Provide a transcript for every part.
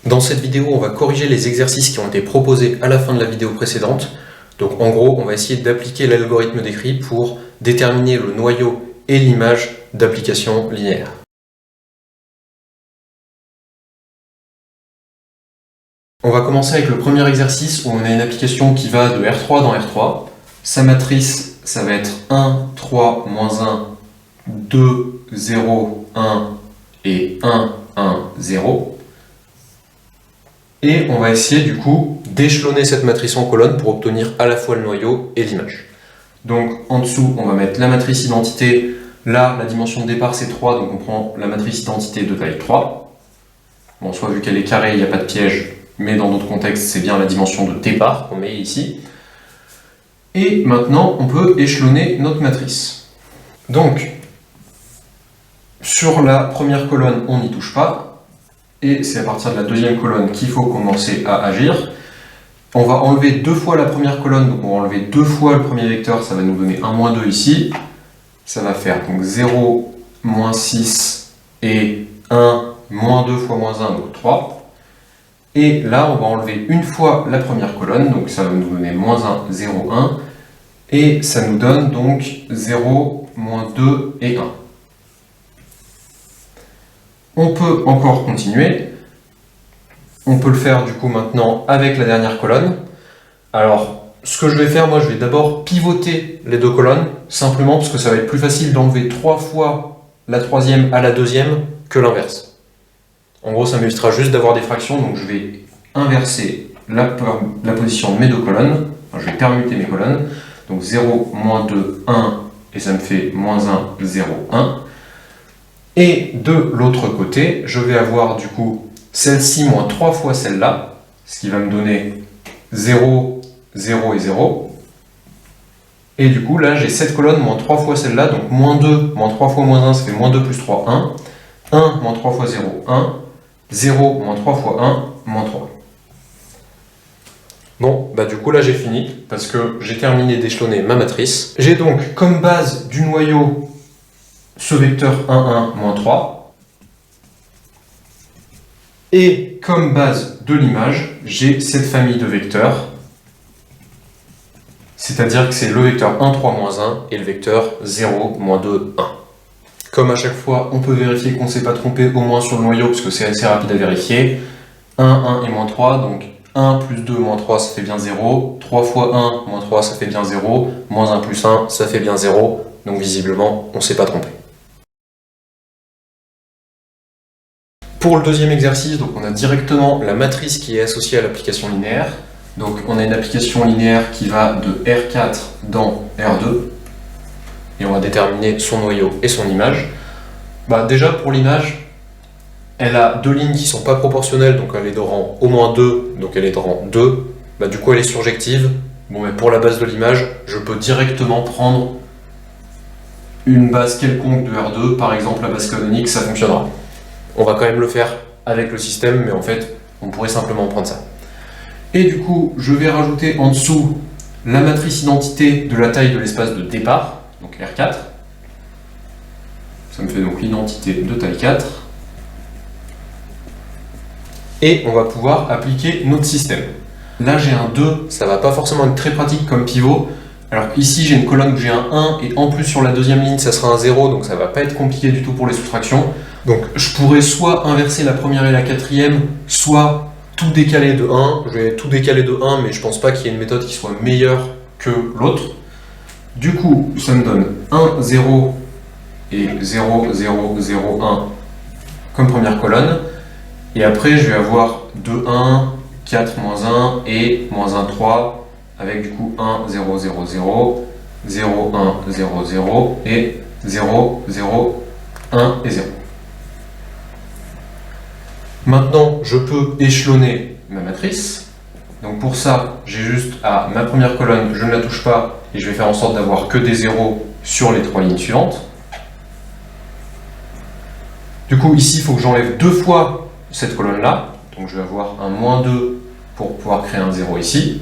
Dans cette vidéo, on va corriger les exercices qui ont été proposés à la fin de la vidéo précédente. Donc en gros, on va essayer d'appliquer l'algorithme décrit pour déterminer le noyau et l'image d'application linéaire. On va commencer avec le premier exercice où on a une application qui va de R3 dans R3. Sa matrice, ça va être 1, 3, moins 1, 2, 0, 1 et 1, 1, 0. Et on va essayer du coup d'échelonner cette matrice en colonne pour obtenir à la fois le noyau et l'image. Donc en dessous, on va mettre la matrice identité. Là, la dimension de départ c'est 3, donc on prend la matrice identité de taille 3. Bon, soit vu qu'elle est carrée, il n'y a pas de piège, mais dans d'autres contextes, c'est bien la dimension de départ qu'on met ici. Et maintenant, on peut échelonner notre matrice. Donc, sur la première colonne, on n'y touche pas. Et c'est à partir de la deuxième colonne qu'il faut commencer à agir. On va enlever deux fois la première colonne, donc on va enlever deux fois le premier vecteur, ça va nous donner 1, moins 2 ici. Ça va faire donc 0, moins 6 et 1, moins 2 fois moins 1, donc 3. Et là, on va enlever une fois la première colonne, donc ça va nous donner moins 1, 0, 1. Et ça nous donne donc 0, moins 2 et 1. On peut encore continuer. On peut le faire du coup maintenant avec la dernière colonne. Alors, ce que je vais faire, moi, je vais d'abord pivoter les deux colonnes, simplement parce que ça va être plus facile d'enlever 3 fois la troisième à la deuxième que l'inverse. En gros, ça m'évitera juste d'avoir des fractions, donc je vais inverser la position de mes deux colonnes. Enfin, je vais permuter mes colonnes. Donc 0, moins 2, 1, et ça me fait moins 1, 0, 1. Et de l'autre côté, je vais avoir du coup celle-ci moins 3 fois celle-là, ce qui va me donner 0, 0 et 0. Et du coup, là, j'ai cette colonne moins 3 fois celle-là, donc moins 2, moins 3 fois moins 1, ça fait moins 2 plus 3, 1. 1, moins 3 fois 0, 1. 0, moins 3 fois 1, moins 3. Bon, bah du coup là j'ai fini, parce que j'ai terminé d'échelonner ma matrice. J'ai donc comme base du noyau ce vecteur 1, 1, moins 3. Et comme base de l'image, j'ai cette famille de vecteurs. C'est-à-dire que c'est le vecteur 1, 3, moins 1 et le vecteur 0, moins 2, 1. Comme à chaque fois, on peut vérifier qu'on ne s'est pas trompé au moins sur le noyau, parce que c'est assez rapide à vérifier. 1, 1 et moins 3, donc 1 plus 2 moins 3, ça fait bien 0. 3 fois 1 moins 3, ça fait bien 0. Moins 1 plus 1, ça fait bien 0. Donc visiblement, on ne s'est pas trompé. Pour le deuxième exercice, donc on a directement la matrice qui est associée à l'application linéaire. Donc on a une application linéaire qui va de R4 dans R2. Et on va déterminer son noyau et son image. Bah, déjà pour l'image, elle a deux lignes qui ne sont pas proportionnelles, donc elle est de rang au moins 2, donc elle est de rang 2. Bah, du coup elle est surjective. Bon, mais pour la base de l'image, je peux directement prendre une base quelconque de R2, par exemple la base canonique, ça fonctionnera. On va quand même le faire avec le système, mais en fait, on pourrait simplement prendre ça. Et du coup, je vais rajouter en dessous la matrice identité de la taille de l'espace de départ, donc R4. Ça me fait donc l'identité de taille 4. Et on va pouvoir appliquer notre système. Là j'ai un 2, ça va pas forcément être très pratique comme pivot. Alors ici j'ai une colonne où j'ai un 1 et en plus sur la deuxième ligne ça sera un 0, donc ça va pas être compliqué du tout pour les soustractions. Donc je pourrais soit inverser la première et la quatrième, soit tout décaler de 1. Je vais tout décaler de 1, mais je pense pas qu'il y ait une méthode qui soit meilleure que l'autre. Du coup ça me donne 1, 0 et 0, 0, 0, 1 comme première colonne. Et après, je vais avoir 2, 1, 4, moins 1 et moins 1, 3, avec du coup 1, 0, 0, 0, 0, 1, 0, 0 et 0, 0, 1 et 0. Maintenant, je peux échelonner ma matrice. Donc pour ça, j'ai juste à ma première colonne, je ne la touche pas et je vais faire en sorte d'avoir que des zéros sur les 3 lignes suivantes. Du coup, ici, il faut que j'enlève 2 fois cette colonne-là, donc je vais avoir un moins 2 pour pouvoir créer un 0 ici.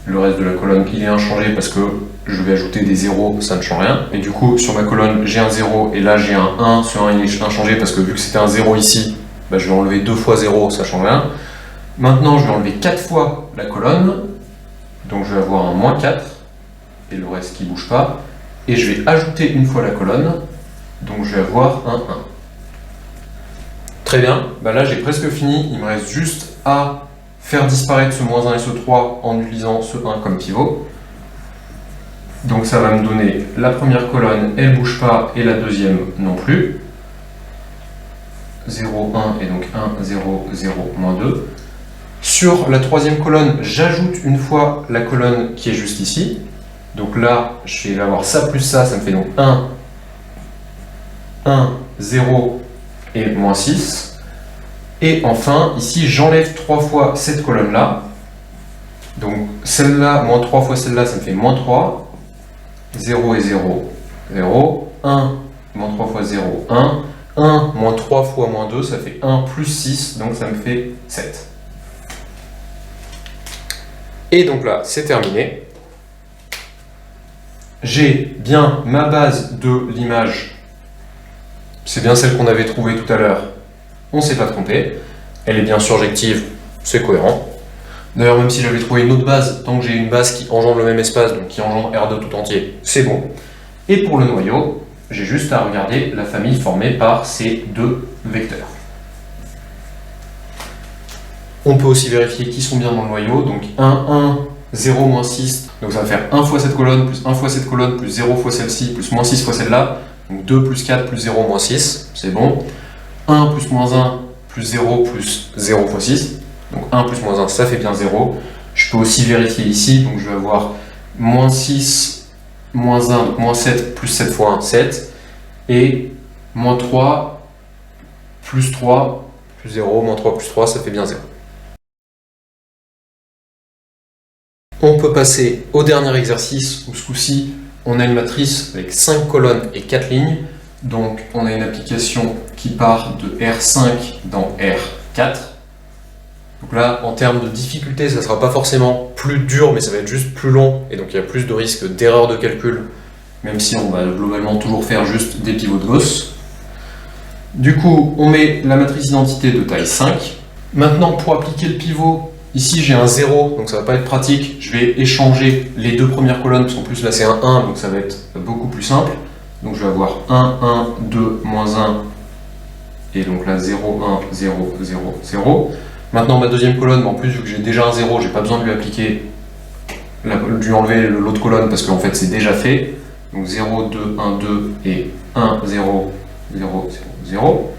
Le reste de la colonne, il est inchangé parce que je vais ajouter des 0, ça ne change rien. Et du coup, sur ma colonne, j'ai un 0 et là j'ai un 1. Ce 1 il est inchangé parce que vu que c'était un 0 ici, bah, je vais enlever 2 fois 0, ça ne change rien. Maintenant, je vais enlever 4 fois la colonne, donc je vais avoir un moins 4, et le reste qui ne bouge pas, et je vais ajouter une fois la colonne, donc je vais avoir un 1. Très bien, là j'ai presque fini, il me reste juste à faire disparaître ce moins 1 et ce 3 en utilisant ce 1 comme pivot. Donc ça va me donner la première colonne, elle ne bouge pas, et la deuxième non plus. 0, 1, et donc 1, 0, 0, moins 2. Sur la troisième colonne, j'ajoute une fois la colonne qui est juste ici. Donc là, je vais avoir ça plus ça, ça me fait donc 1, 1, 0 et moins 6. Et enfin, ici, j'enlève 3 fois cette colonne-là. Donc celle-là, moins 3 fois celle-là, ça me fait moins 3. 0 et 0, 0. 1, moins 3 fois 0, 1. 1, moins 3 fois moins 2, ça fait 1 plus 6, donc ça me fait 7. Et donc là, c'est terminé. J'ai bien ma base de l'image. C'est bien celle qu'on avait trouvée tout à l'heure. On ne s'est pas trompé. Elle est bien surjective, c'est cohérent. D'ailleurs, même si j'avais trouvé une autre base, tant que j'ai une base qui engendre le même espace, donc qui engendre R2 tout entier, c'est bon. Et pour le noyau, j'ai juste à regarder la famille formée par ces deux vecteurs. On peut aussi vérifier qui sont bien dans le noyau, donc 1, 1, 0, moins 6, donc ça va faire 1 fois cette colonne, plus 1 fois cette colonne, plus 0 fois celle-ci, plus moins 6 fois celle-là, donc 2 plus 4 plus 0 moins 6, c'est bon. 1 plus moins 1 plus 0 plus 0 fois 6, donc 1 plus moins 1, ça fait bien 0. Je peux aussi vérifier ici, donc je vais avoir moins 6, moins 1, donc moins 7 plus 7 fois 1, 7, et moins 3 plus 3 plus 0, moins 3 plus 3, ça fait bien 0. On peut passer au dernier exercice où ce coup-ci, on a une matrice avec 5 colonnes et 4 lignes. Donc on a une application qui part de R5 dans R4. Donc là, en termes de difficulté, ça ne sera pas forcément plus dur, mais ça va être juste plus long. Et donc il y a plus de risque d'erreur de calcul, même si on va globalement toujours faire juste des pivots de Gauss. Du coup, on met la matrice identité de taille 5. Maintenant, pour appliquer le pivot, ici j'ai un 0, donc ça va pas être pratique. Je vais échanger les deux premières colonnes, parce qu'en plus là c'est un 1, donc ça va être beaucoup plus simple. Donc je vais avoir 1, 1, 2, moins 1, et donc là 0, 1, 0, 0, 0. Maintenant ma deuxième colonne, en plus vu que j'ai déjà un 0, j'ai pas besoin de lui appliquer, de lui enlever l'autre colonne, parce qu'en fait c'est déjà fait. Donc 0, 2, 1, 2, et 1, 0, 0, 0, 0.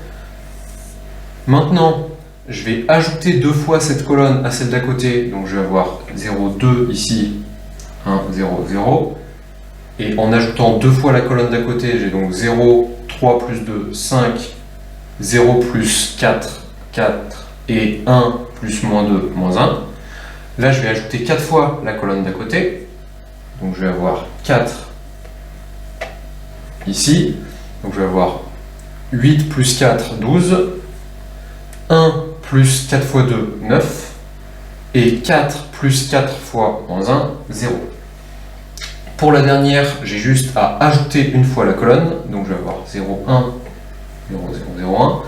Maintenant, je vais ajouter deux fois cette colonne à celle d'à côté, donc je vais avoir 0, 2 ici, 1, 0, 0. Et en ajoutant deux fois la colonne d'à côté, j'ai donc 0, 3 plus 2, 5, 0 plus 4, 4, et 1 plus moins 2, moins 1. Là, je vais ajouter 4 fois la colonne d'à côté, donc je vais avoir 4 ici, donc je vais avoir 8 plus 4, 12, 1 plus 4 fois 2, 9, et 4 plus 4 fois moins 1, 0. Pour la dernière, j'ai juste à ajouter une fois la colonne, donc je vais avoir 0, 1, 0, 0, 0, 1,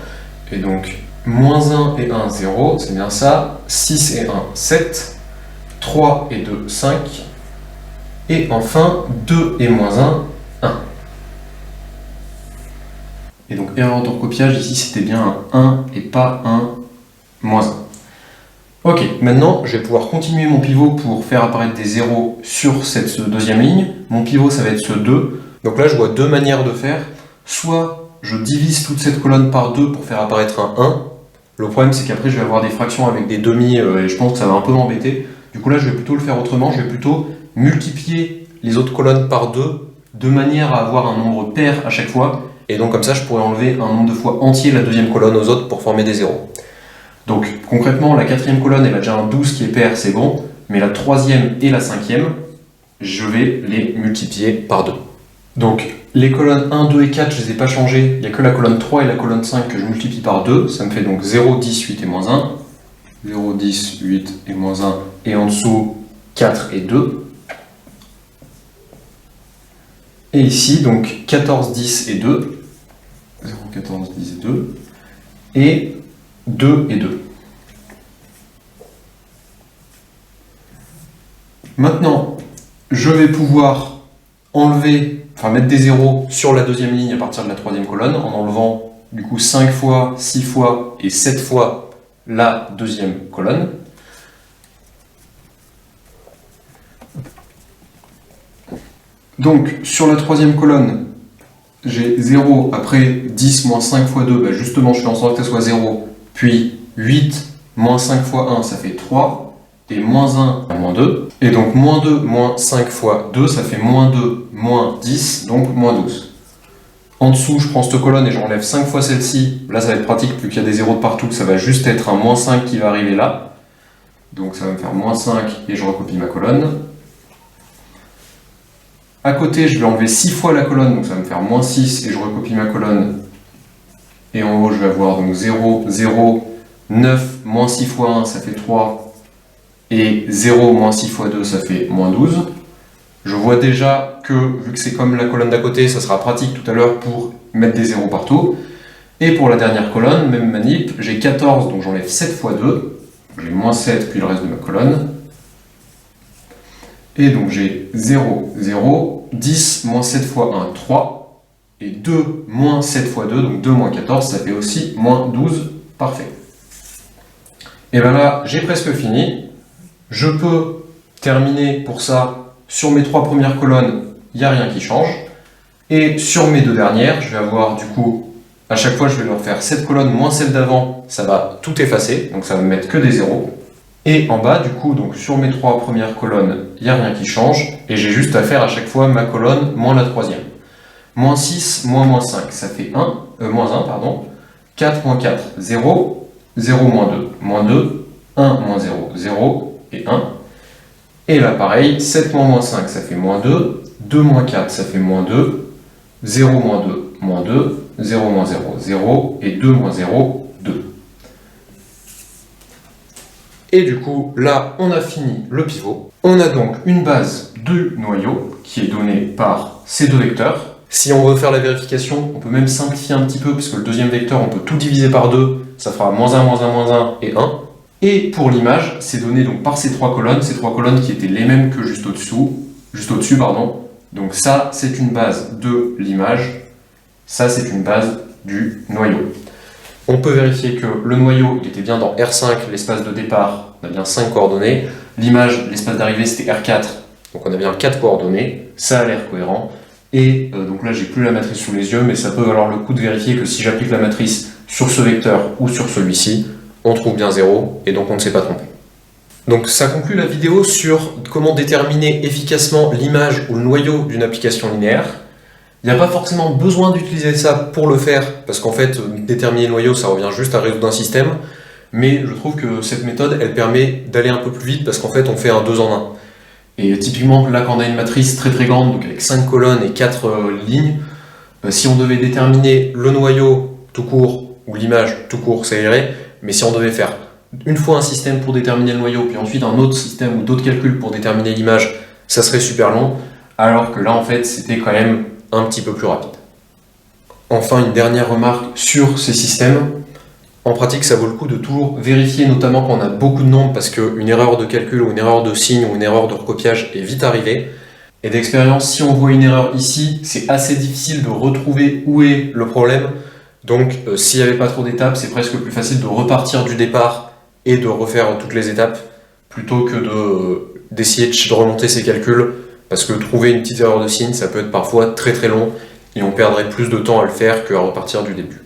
et donc moins 1 et 1, 0, c'est bien ça, 6 et 1, 7, 3 et 2, 5, et enfin 2 et moins 1, 1. Et donc erreur de recopiage, ici c'était bien un 1 et pas un moins 1. Ok, maintenant je vais pouvoir continuer mon pivot pour faire apparaître des zéros sur cette deuxième ligne. Mon pivot ça va être ce 2. Donc là je vois deux manières de faire. Soit je divise toute cette colonne par 2 pour faire apparaître un 1. Le problème c'est qu'après je vais avoir des fractions avec des demi et je pense que ça va un peu m'embêter. Du coup là je vais plutôt le faire autrement, je vais plutôt multiplier les autres colonnes par 2 de manière à avoir un nombre pair à chaque fois. Et donc comme ça je pourrais enlever un nombre de fois entier la deuxième colonne aux autres pour former des zéros. Donc concrètement, la quatrième colonne, elle a déjà un 12 qui est pair, c'est bon, mais la troisième et la cinquième, je vais les multiplier par 2. Donc les colonnes 1, 2 et 4, je ne les ai pas changées, il n'y a que la colonne 3 et la colonne 5 que je multiplie par 2, ça me fait donc 0, 10, 8 et moins 1, 0, 10, 8 et moins 1, et en dessous 4 et 2. Et ici, donc 14, 10 et 2, 0, 14, 10 et 2, et 2 et 2. Maintenant, je vais pouvoir mettre des zéros sur la deuxième ligne à partir de la troisième colonne en enlevant du coup 5 fois, 6 fois et 7 fois la deuxième colonne. Donc sur la troisième colonne, j'ai 0, après 10 moins 5 fois 2, justement je fais en sorte que ça soit 0, puis 8 moins 5 fois 1, ça fait 3, et moins 1, moins 2, et donc moins 2 moins 5 fois 2, ça fait moins 2 moins 10, donc moins 12. En dessous, je prends cette colonne et j'enlève 5 fois celle-ci, là ça va être pratique, vu qu'il y a des zéros de partout, ça va juste être un moins 5 qui va arriver là, donc ça va me faire moins 5, et je recopie ma colonne. À côté, je vais enlever 6 fois la colonne, donc ça va me faire moins 6, et je recopie ma colonne. Et en haut, je vais avoir donc 0, 0, 9, moins 6 fois 1, ça fait 3, et 0 moins 6 fois 2, ça fait moins 12. Je vois déjà que, vu que c'est comme la colonne d'à côté, ça sera pratique tout à l'heure pour mettre des zéros partout. Et pour la dernière colonne, même manip, j'ai 14, donc j'enlève 7 fois 2, j'ai moins 7, puis le reste de ma colonne. Et donc j'ai 0, 0, 10 moins 7 fois 1, 3, et 2 moins 7 fois 2, donc 2 moins 14, ça fait aussi moins 12, parfait. Et bien là, j'ai presque fini. Je peux terminer pour ça sur mes 3 premières colonnes, il n'y a rien qui change. Et sur mes 2 dernières, je vais avoir du coup, à chaque fois je vais leur faire cette colonne moins celle d'avant, ça va tout effacer, donc ça va me mettre que des zéros. Et en bas, du coup, donc sur mes 3 premières colonnes, il n'y a rien qui change, et j'ai juste à faire à chaque fois ma colonne moins la troisième. Moins 6, moins 5, ça fait moins 1, pardon. 4, moins 4, 0, 0, moins 2, 1, moins 0, 0, et 1. Et là, pareil, 7 moins 5, ça fait moins 2, 2 moins 4, ça fait moins 2, 0, moins 2, 0, moins 0, 0, et 2 moins 0, 2. Et du coup, là, on a fini le pivot. On a donc une base de noyau qui est donnée par ces 2 vecteurs. Si on veut faire la vérification, on peut même simplifier un petit peu, parce que le deuxième vecteur, on peut tout diviser par 2, ça fera moins 1, moins 1 et 1. Et pour l'image, c'est donné donc par ces 3 colonnes qui étaient les mêmes que juste au-dessus, pardon. Donc ça, c'est une base de l'image, ça, c'est une base du noyau. On peut vérifier que le noyau, il était bien dans R5, l'espace de départ, on a bien 5 coordonnées. L'image, l'espace d'arrivée, c'était R4, donc on a bien 4 coordonnées. Ça a l'air cohérent. Et donc là, j'ai plus la matrice sous les yeux, mais ça peut valoir le coup de vérifier que si j'applique la matrice sur ce vecteur ou sur celui-ci, on trouve bien 0, et donc on ne s'est pas trompé. Donc ça conclut la vidéo sur comment déterminer efficacement l'image ou le noyau d'une application linéaire. Il n'y a pas forcément besoin d'utiliser ça pour le faire, parce qu'en fait, déterminer le noyau, ça revient juste à résoudre un système, mais je trouve que cette méthode, elle permet d'aller un peu plus vite, parce qu'en fait, on fait un 2 en 1. Et typiquement, là, quand on a une matrice très très grande, donc avec 5 colonnes et 4 lignes, si on devait déterminer le noyau tout court, ou l'image tout court, ça irait, mais si on devait faire une fois un système pour déterminer le noyau, puis ensuite un autre système ou d'autres calculs pour déterminer l'image, ça serait super long, alors que là, en fait, c'était quand même un petit peu plus rapide. Enfin, une dernière remarque sur ces systèmes. En pratique, ça vaut le coup de toujours vérifier, notamment quand on a beaucoup de nombres, parce qu'une erreur de calcul ou une erreur de signe ou une erreur de recopiage est vite arrivée. Et d'expérience, si on voit une erreur ici, c'est assez difficile de retrouver où est le problème. Donc, s'il n'y avait pas trop d'étapes, c'est presque plus facile de repartir du départ et de refaire toutes les étapes, plutôt que d'essayer de remonter ses calculs, parce que trouver une petite erreur de signe, ça peut être parfois très très long, et on perdrait plus de temps à le faire qu'à repartir du début.